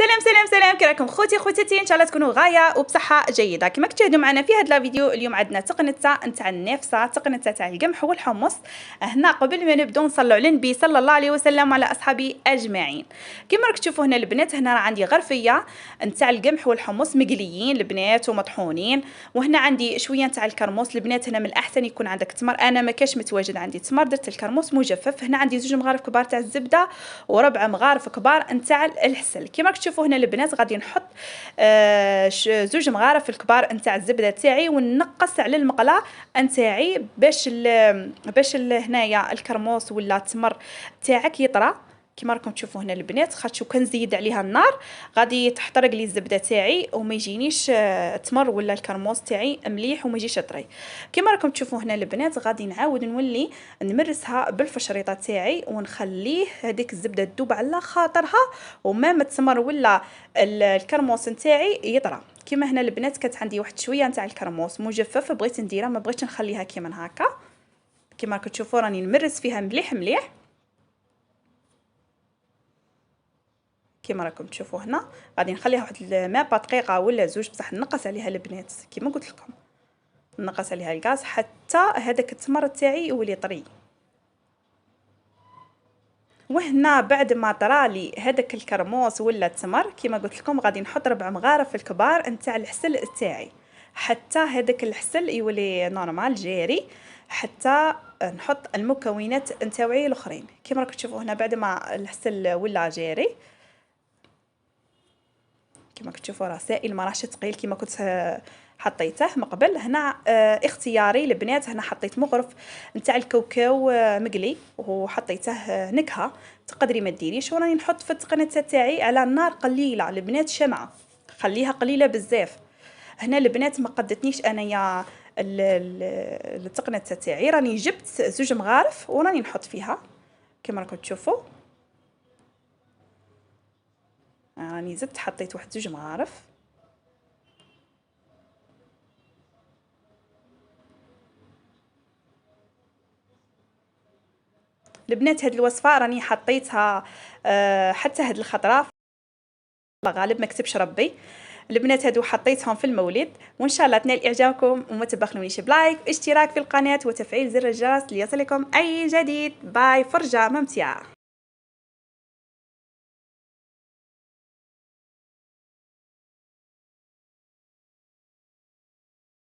سلام سلام سلام، كي راكم خوتي خواتاتي؟ ان شاء الله تكونوا غايه وبصحه جيده. كما كتشاهدوا معنا في هذا الفيديو اليوم عندنا تقنته نتاع النافسه، تقنته تاع القمح والحمص. هنا قبل ما نبداو نصلوا على النبي صلى الله عليه وسلم وعلى اصحابه اجمعين. كما راك تشوفوا هنا البنات، هنا راه عندي غرفيه نتاع القمح والحمص مقليين البنات ومطحونين، وهنا عندي شويه نتاع الكرموس البنات. هنا من الاحسن يكون عندك تمر، انا ما كاش متواجد عندي تمر، درت الكرموس مجفف. هنا عندي 2 مغارف كبار تاع الزبده وربع مغارف كبار نتاع العسل. كما راك تشوفوا هنا البنات غادي نحط 2 مغارف الكبار نتاع الزبده تاعي ونقص على المقله نتاعي باش هنايا الكرموس ولا التمر تاعك يطرى. كما راكم تشوفوا هنا البنات، خاطش كان نزيد عليها النار غادي تحترق لي الزبده تاعي وما يجينيش التمر ولا الكرموس تاعي مليح وما يجيش طري. كما راكم تشوفوا هنا البنات غادي نعاود نولي نمرسها بالفشريطه تاعي ونخليه هذيك الزبده تذوب على خاطرها وما التمر ولا الكرموس نتاعي يطرى. كما هنا البنات كانت عندي واحد شويه نتاع الكرموس مجفف، بغيت نديرها ما بغيتش نخليها كيما هكا. كما راكم تشوفوا راني نمرس فيها مليح مليح. كما راكم تشوفوا هنا غادي نخليها واحد الماء دقيقه ولا 2 بصح نقص عليها البنات كما قلت لكم، نقص عليها الغاز حتى هذاك التمر تاعي يولي طري. وهنا بعد ما طرالي هذاك الكرموس ولا التمر كما قلت لكم غادي نحط 4 مغارف الكبار نتاع العسل تاعي حتى هذاك العسل يولي نورمال جاري، حتى نحط المكونات نتاوعي الاخرين. كما راكم تشوفوا هنا بعد ما العسل ولا جاري كما كتشوفوا راه سائل ما راهش ثقيل كما كنت حطيته من قبل. هنا اختياري البنات، هنا حطيت مغرف نتاع الكاوكاو مقلي وحطيته نكهه، تقدري ما ديريش. وراني نحط في التقنيه تاعي على النار قليله البنات، شمعه خليها قليله بزاف. هنا البنات ما قدتنيش انايا التقنيه تاعي، راني جبت 2 مغارف وراني نحط فيها كما راكم تشوفوا. راني زدت حطيت واحد 2 مغارف. البنات هاد الوصفه راني حطيتها حتى هاد الخطره غالب ما كتبش ربي. البنات هادو حطيتهم في المولد، وان شاء الله تنال اعجابكم. وما تبخلونيش بلايك واشتراك في القناه وتفعيل زر الجرس ليصلكم اي جديد. باي، فرجه ممتعه.